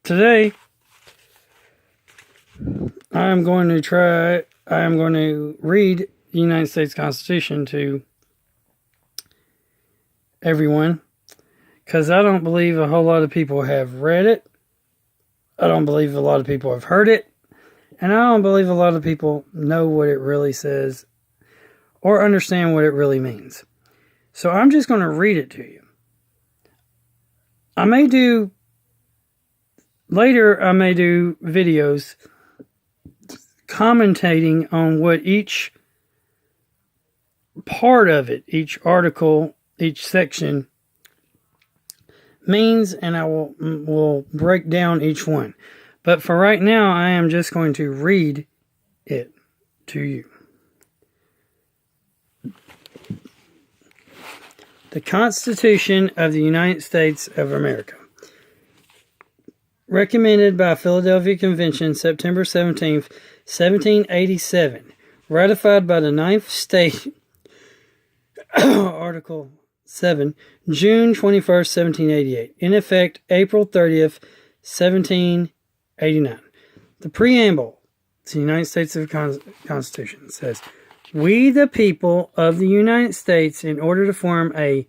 today I am going to read the United States Constitution to everyone, because I don't believe a whole lot of people have read it. I don't believe a lot of people have heard it. And I don't believe a lot of people know what it really says or understand what it really means. So I'm just going to read it to you. I may do videos commentating on what each part of it, each article, each section means, and I will break down each one. But for right now, I am just going to read it to you. The Constitution of the United States of America. Recommended by Philadelphia Convention, September 17th, 1787. Ratified by the 9th State, Article 7, June 21st, 1788. In effect, April 30th, 1789. The Preamble to the United States Constitution says, "We, the people of the United States, in order to form a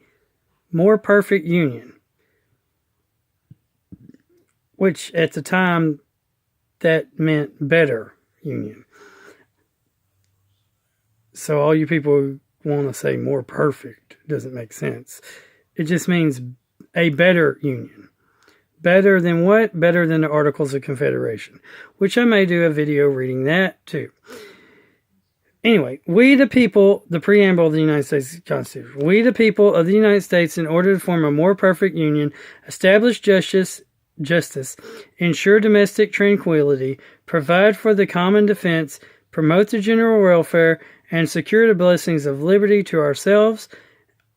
more perfect union," which at the time that meant better union. So all you people who want to say more perfect doesn't make sense. It just means a better union. Better than what? Better than the Articles of Confederation, which I may do a video reading that too. Anyway, we the people, the Preamble of the United States Constitution. We the people of the United States, in order to form a more perfect union, establish justice, ensure domestic tranquility, provide for the common defense, promote the general welfare, and secure the blessings of liberty to ourselves,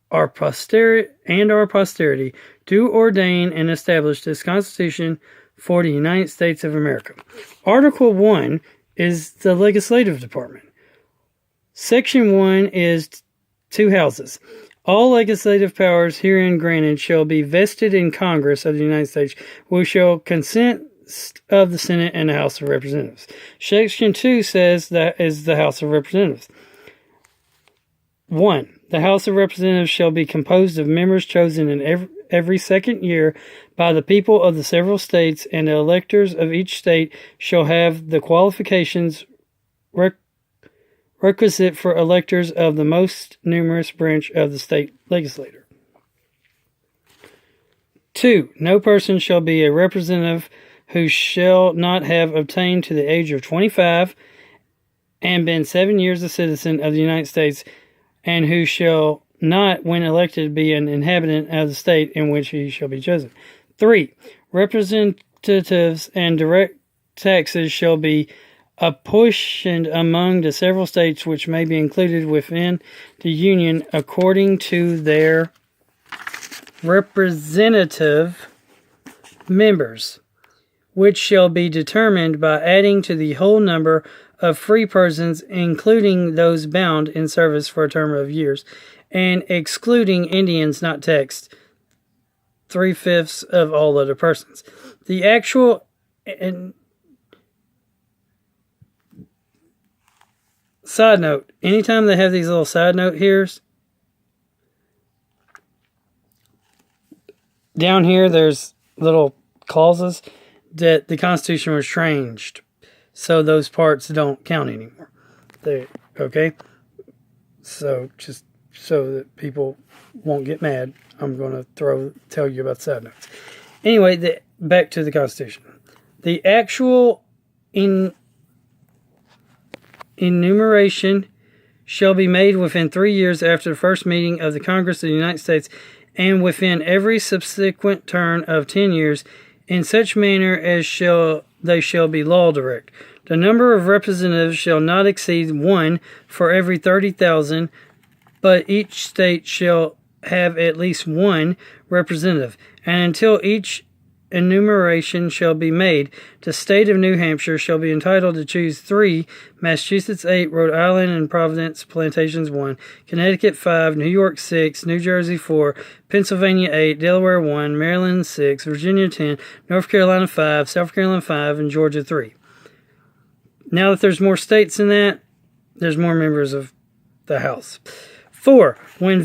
our posterity, do ordain and establish this Constitution for the United States of America. Article 1 is the legislative department. Section 1 is 2 houses. All legislative powers herein granted shall be vested in Congress of the United States, which shall consent of the Senate and the House of Representatives. Section 2 says that is the House of Representatives. 1. The House of Representatives shall be composed of members chosen in every second year by the people of the several states, and the electors of each state shall have the qualifications requisite for electors of the most numerous branch of the state legislature. 2. No person shall be a representative who shall not have obtained to the age of 25 and been 7 years a citizen of the United States, and who shall not, when elected, be an inhabitant of the state in which he shall be chosen. 3. Representatives and direct taxes shall be apportioned among the several states which may be included within the Union according to their representative members, which shall be determined by adding to the whole number of free persons, including those bound in service for a term of years, and excluding Indians not taxed, 3/5 of all other persons. The actual side note, anytime they have these little side note here's, down here there's little clauses that the Constitution was changed, so those parts don't count anymore. Okay? So just so that people won't get mad, I'm going to tell you about side notes. Anyway, back to the Constitution. The actual enumeration shall be made within 3 years after the first meeting of the Congress of the United States, and within every subsequent term of 10 years, in such manner as they shall be law direct. The number of representatives shall not exceed 1 for every 30,000, but each state shall have at least 1 representative, and until each enumeration shall be made. The state of New Hampshire shall be entitled to choose 3, Massachusetts 8, Rhode Island and Providence Plantations 1, Connecticut 5, New York 6, New Jersey 4, Pennsylvania 8, Delaware 1, Maryland 6, Virginia 10, North Carolina 5, South Carolina 5, and Georgia 3. Now that there's more states than that, there's more members of the House. 4. When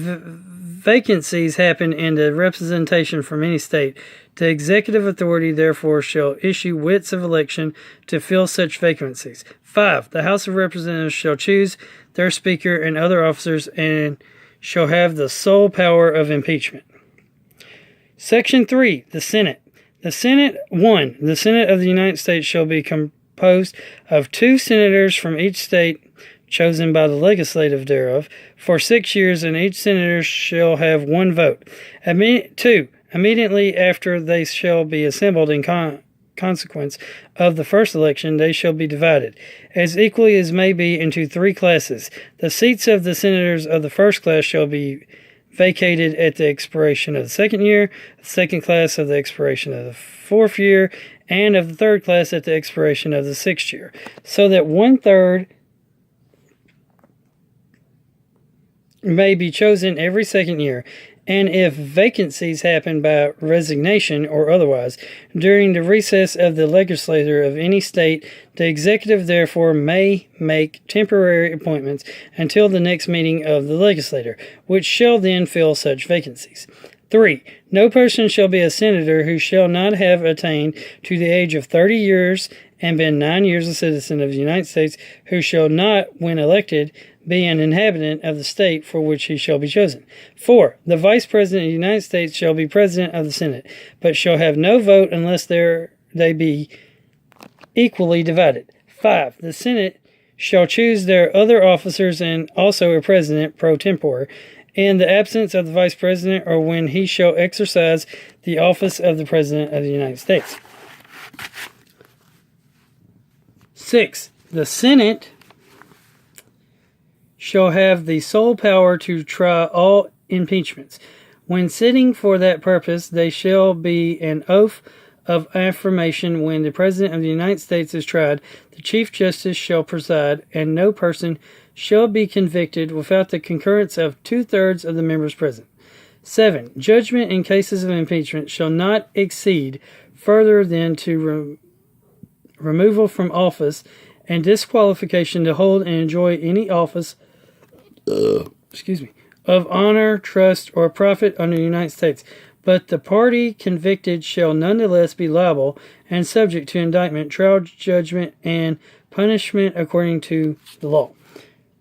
vacancies happen in the representation from any state, the executive authority therefore shall issue writs of election to fill such vacancies. 5. The House of Representatives shall choose their speaker and other officers and shall have the sole power of impeachment. Section 3. The Senate. The Senate. 1. The Senate of the United States shall be composed of 2 senators from each state chosen by the legislative thereof for 6 years, and each senator shall have 1 vote. 2. Immediately after they shall be assembled in consequence of the first election, they shall be divided, as equally as may be, into 3 classes. The seats of the senators of the first class shall be vacated at the expiration of the 2nd year, the second class of the expiration of the 4th year, and of the third class at the expiration of the 6th year, so that 1/3 may be chosen every 2nd year. And if vacancies happen by resignation or otherwise during the recess of the legislature of any state, the executive therefore may make temporary appointments until the next meeting of the legislature, which shall then fill such vacancies. 3. No person shall be a senator who shall not have attained to the age of 30 years and been 9 years a citizen of the United States, who shall not, when elected, be an inhabitant of the state for which he shall be chosen. 4. The Vice President of the United States shall be President of the Senate, but shall have no vote unless they be equally divided. 5. The Senate shall choose their other officers and also a President pro tempore, in the absence of the Vice President, or when he shall exercise the office of the President of the United States. 6. The Senate shall have the sole power to try all impeachments. When sitting for that purpose, they shall be an oath of affirmation. When the President of the United States is tried, the Chief Justice shall preside, and no person shall be convicted without the concurrence of 2/3 of the members present. 7. Judgment in cases of impeachment shall not exceed further than to removal from office and disqualification to hold and enjoy any office of honor, trust, or profit under the United States. But the party convicted shall nonetheless be liable and subject to indictment, trial, judgment, and punishment according to the law.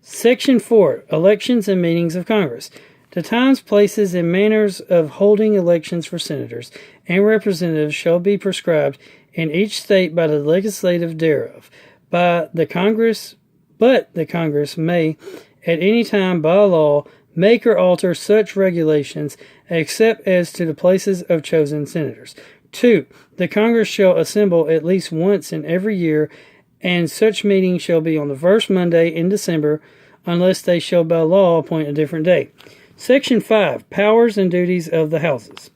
Section 4. Elections and meetings of Congress. The times, places, and manners of holding elections for senators and representatives shall be prescribed in each state by the legislative thereof, but the Congress may at any time by law make or alter such regulations except as to the places of chosen senators. 2. The Congress shall assemble at least once in every year, and such meeting shall be on the first Monday in December, unless they shall by law appoint a different day. Section 5. Powers and duties of the houses.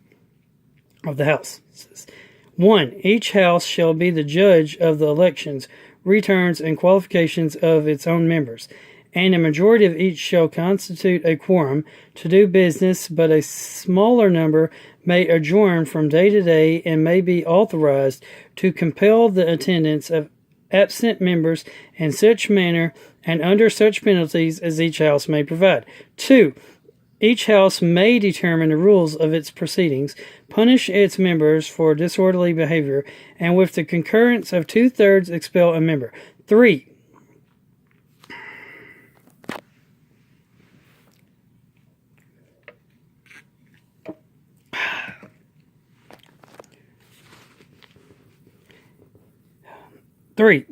1. Each house shall be the judge of the elections, returns, and qualifications of its own members, and a majority of each shall constitute a quorum to do business, but a smaller number may adjourn from day to day and may be authorized to compel the attendance of absent members in such manner and under such penalties as each house may provide. 2. Each house may determine the rules of its proceedings, punish its members for disorderly behavior, and with the concurrence of 2/3 expel a member. 3.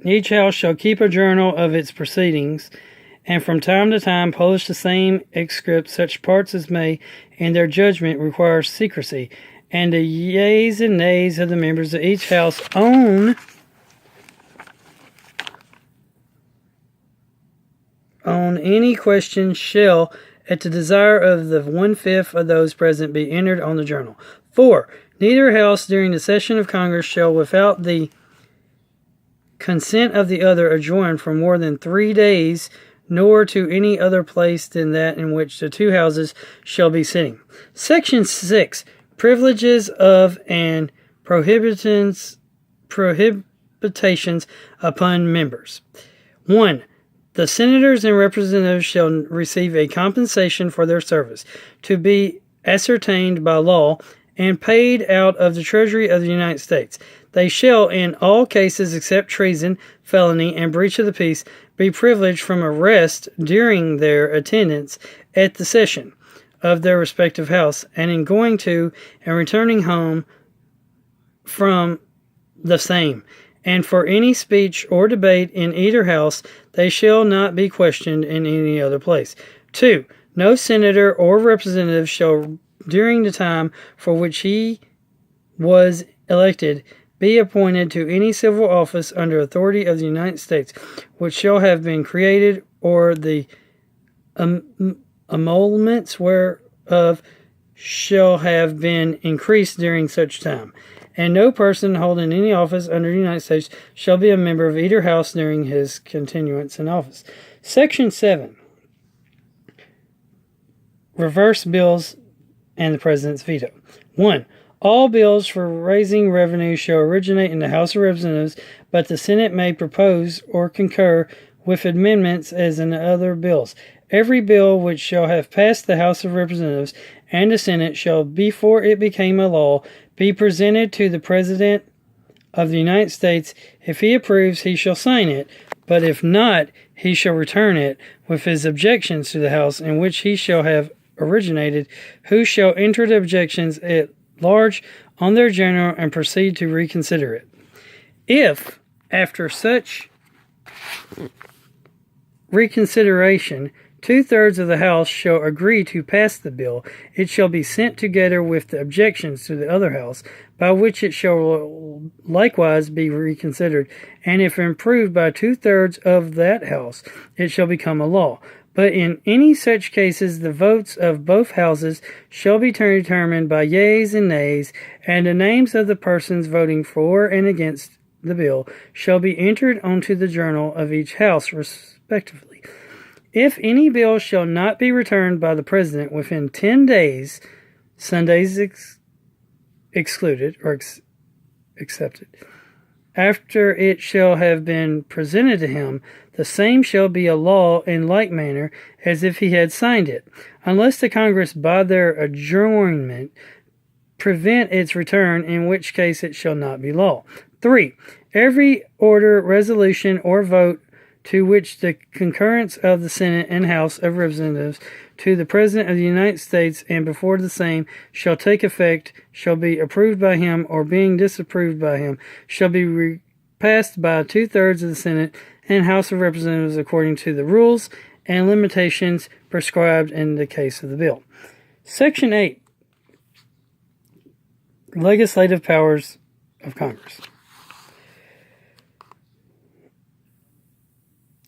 Each house shall keep a journal of its proceedings, and from time to time publish the same, except such parts as may, in their judgment, require secrecy, and the yeas and nays of the members of each house on any question shall, at the desire of the 1/5 of those present, be entered on the journal. 4. Neither house during the session of Congress shall, without the consent of the other, adjourn for more than 3 days, nor to any other place than that in which the two houses shall be sitting. Section 6. Privileges of and prohibitions upon members. 1. The senators and representatives shall receive a compensation for their service, to be ascertained by law and paid out of the Treasury of the United States. They shall, in all cases except treason, felony, and breach of the peace, be privileged from arrest during their attendance at the session of their respective house, and in going to and returning home from the same. And for any speech or debate in either house, they shall not be questioned in any other place. 2. No senator or representative shall, during the time for which he was elected, be appointed to any civil office under authority of the United States, which shall have been created, or the emoluments whereof shall have been increased during such time. And no person holding any office under the United States shall be a member of either house during his continuance in office. Section 7. Reverse bills and the President's veto. 1. All bills for raising revenue shall originate in the House of Representatives, but the Senate may propose or concur with amendments as in other bills. Every bill which shall have passed the House of Representatives and the Senate shall, before it became a law, be presented to the President of the United States. If he approves, he shall sign it, but if not, he shall return it with his objections to the House in which he shall have originated, who shall enter the objections at large on their general and proceed to reconsider it. If, after such reconsideration, 2/3 of the House shall agree to pass the bill, it shall be sent together with the objections to the other House, by which it shall likewise be reconsidered, and if approved by 2/3 of that House, it shall become a law. But in any such cases, the votes of both houses shall be determined by yeas and nays, and the names of the persons voting for and against the bill shall be entered onto the journal of each house respectively. If any bill shall not be returned by the President within 10 days, Sundays excluded or accepted, after it shall have been presented to him, the same shall be a law in like manner as if he had signed it, unless the Congress by their adjournment prevent its return, in which case it shall not be law. 3. Every order, resolution, or vote to which the concurrence of the Senate and House of Representatives to the President of the United States and before the same shall take effect, shall be approved by him, or being disapproved by him, shall be passed by 2/3 of the Senate and House of Representatives according to the rules and limitations prescribed in the case of the bill. Section 8. Legislative powers of Congress.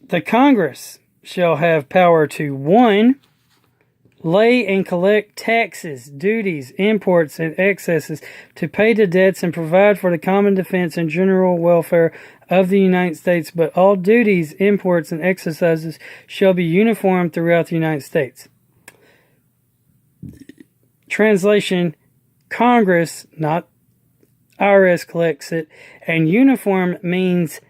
The Congress shall have power to 1. Lay and collect taxes, duties, imports, and excesses, to pay the debts and provide for the common defense and general welfare of the United States, but all duties, imports, and excesses shall be uniform throughout the United States. Translation: Congress, not IRS, collects it, and uniform means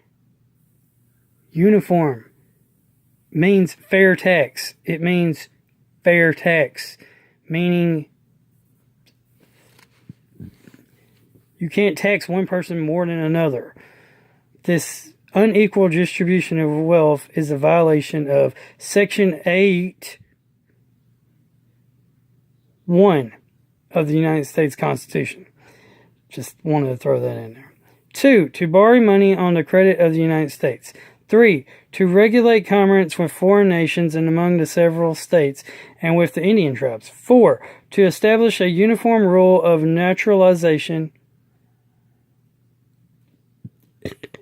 fair tax. It means fair tax, meaning you can't tax one person more than another. This unequal distribution of wealth is a violation of Section 8(1) of the United States Constitution. Just wanted to throw that in there. 2. To borrow money on the credit of the United States. 3. To regulate commerce with foreign nations and among the several states and with the Indian tribes. 4. To establish a uniform rule of naturalization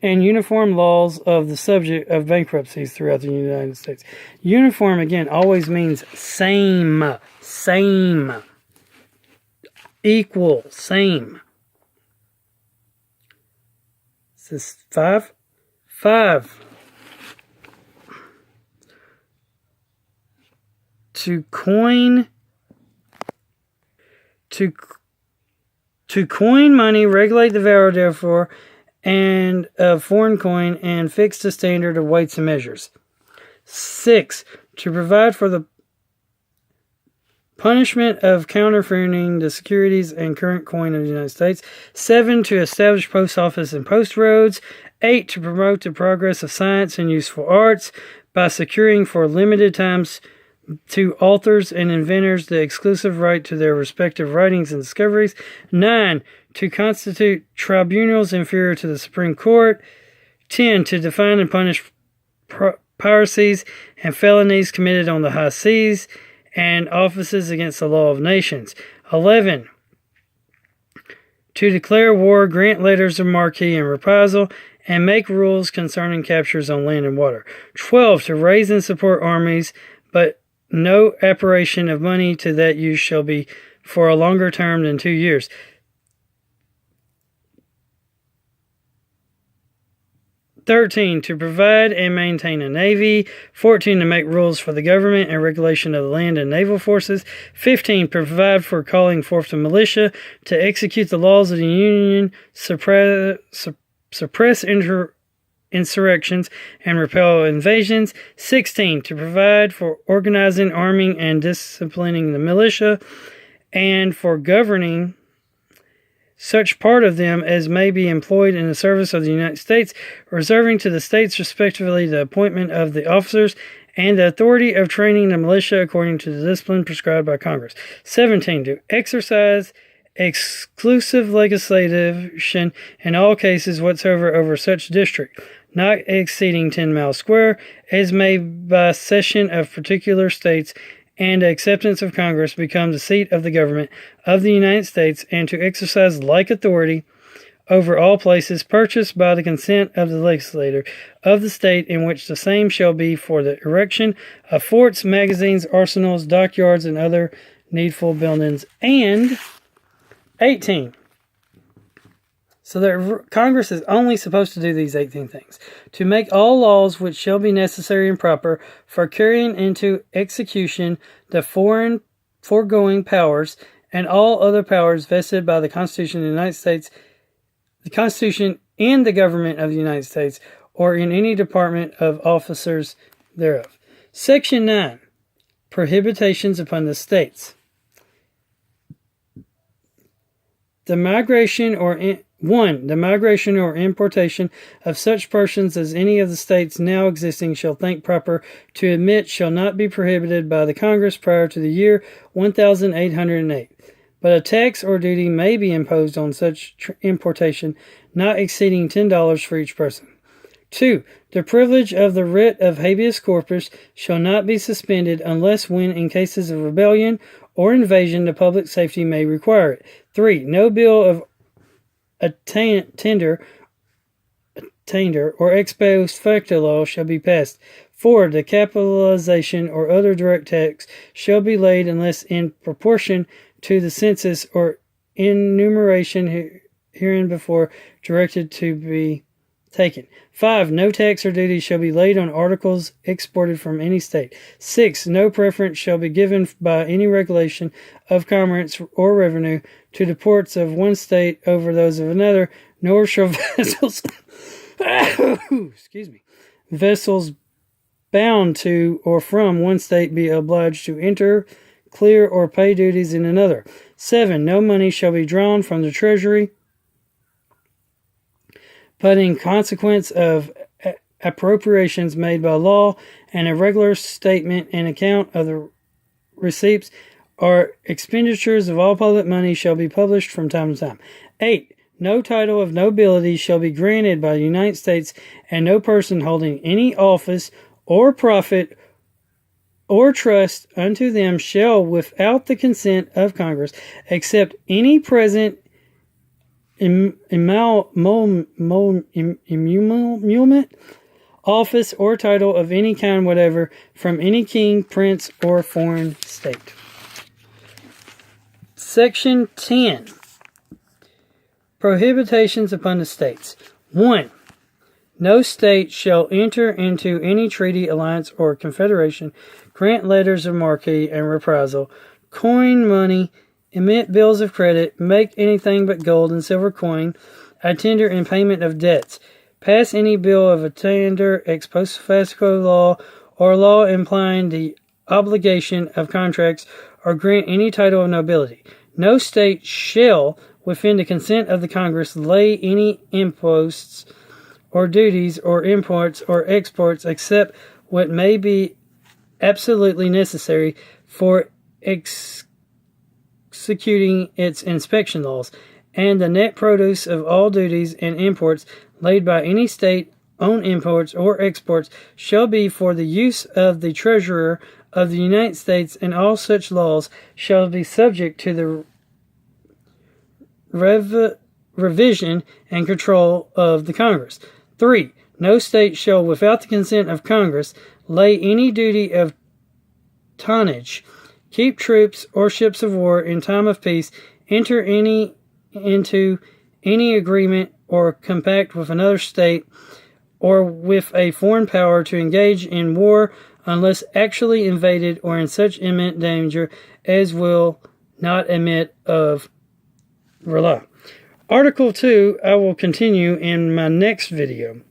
and uniform laws of the subject of bankruptcies throughout the United States. Uniform, again, always means same, equal, same. Is this 5? 5. To coin money, regulate the value therefore and of foreign coin, and fix the standard of weights and measures. 6. To provide for the punishment of counterfeiting the securities and current coin of the United States. 7. To establish post office and post roads. 8. To promote the progress of science and useful arts by securing for limited times to authors and inventors the exclusive right to their respective writings and discoveries. 9. To constitute tribunals inferior to the Supreme Court. 10. To define and punish piracies and felonies committed on the high seas and offices against the law of nations. 11. To declare war, grant letters of marque and reprisal, and make rules concerning captures on land and water. 12. To raise and support armies, but no appropriation of money to that use shall be for a longer term than 2 years. 13. To provide and maintain a navy. 14. To make rules for the government and regulation of the land and naval forces. 15. Provide for calling forth the militia to execute the laws of the Union, suppress insurrections, and repel invasions. 16. To provide for organizing, arming, and disciplining the militia, and for governing such part of them as may be employed in the service of the United States, reserving to the states respectively the appointment of the officers and the authority of training the militia according to the discipline prescribed by Congress. 17. To exercise exclusive legislation in all cases whatsoever over such district, not exceeding 10 miles square, as may by cession of particular states and acceptance of Congress become the seat of the government of the United States, and to exercise like authority over all places purchased by the consent of the legislature of the state in which the same shall be for the erection of forts, magazines, arsenals, dockyards, and other needful buildings. And 18. So that Congress is only supposed to do these 18 things. To make all laws which shall be necessary and proper for carrying into execution the foregoing powers and all other powers vested by the Constitution of the United States, the Constitution and the government of the United States, or in any department of officers thereof. Section 9. Prohibitions upon the states. The migration or 1. The migration or importation of such persons as any of the states now existing shall think proper to admit shall not be prohibited by the Congress prior to the year 1808. But a tax or duty may be imposed on such importation not exceeding $10 for each person. 2. The privilege of the writ of habeas corpus shall not be suspended unless when in cases of rebellion or invasion the public safety may require it. 3. No bill of attainder or ex post facto law shall be passed. 4. The capitalization or other direct tax shall be laid unless in proportion to the census or enumeration hereinbefore directed to be taken. 5. No tax or duty shall be laid on articles exported from any state. 6. No preference shall be given by any regulation of commerce or revenue to the ports of one state over those of another, nor shall vessels bound to or from one state be obliged to enter, clear, or pay duties in another. 7. No money shall be drawn from the treasury, but in consequence of appropriations made by law, and a regular statement and account of the receipts or expenditures of all public money shall be published from time to time. 8. No title of nobility shall be granted by the United States, and no person holding any office or profit or trust unto them shall, without the consent of Congress, accept any present emolument, office, or title of any kind whatever from any king, prince, or foreign state. Section 10. Prohibitions upon the states. 1. No state shall enter into any treaty, alliance, or confederation, grant letters of marque and reprisal, coin money, emit bills of credit, make anything but gold and silver coin, a tender in payment of debts, pass any bill of attainder, ex post facto law, or law implying the obligation of contracts, or grant any title of nobility. No state shall, within the consent of the Congress, lay any imposts or duties or imports or exports except what may be absolutely necessary for executing its inspection laws, and the net produce of all duties and imports laid by any state on imports or exports shall be for the use of the Treasurer of the United States, and all such laws shall be subject to the revision and control of the Congress. 3. No state shall, without the consent of Congress, lay any duty of tonnage, keep troops or ships of war in time of peace, enter into any agreement or compact with another state or with a foreign power to engage in war unless actually invaded or in such imminent danger as will not admit of rely. Article 2, I will continue in my next video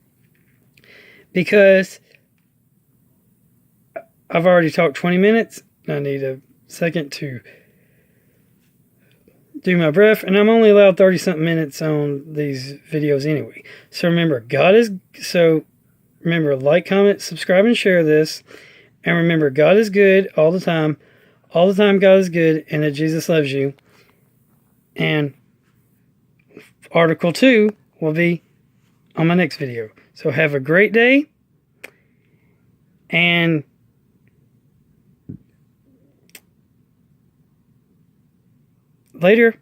because I've already talked 20 minutes. I need a second to do my breath, and I'm only allowed 30-something minutes on these videos anyway. So remember, remember, like, comment, subscribe, and share this. And remember, God is good all the time. All the time, God is good, and that Jesus loves you. And Article 2 will be on my next video. So have a great day. And later.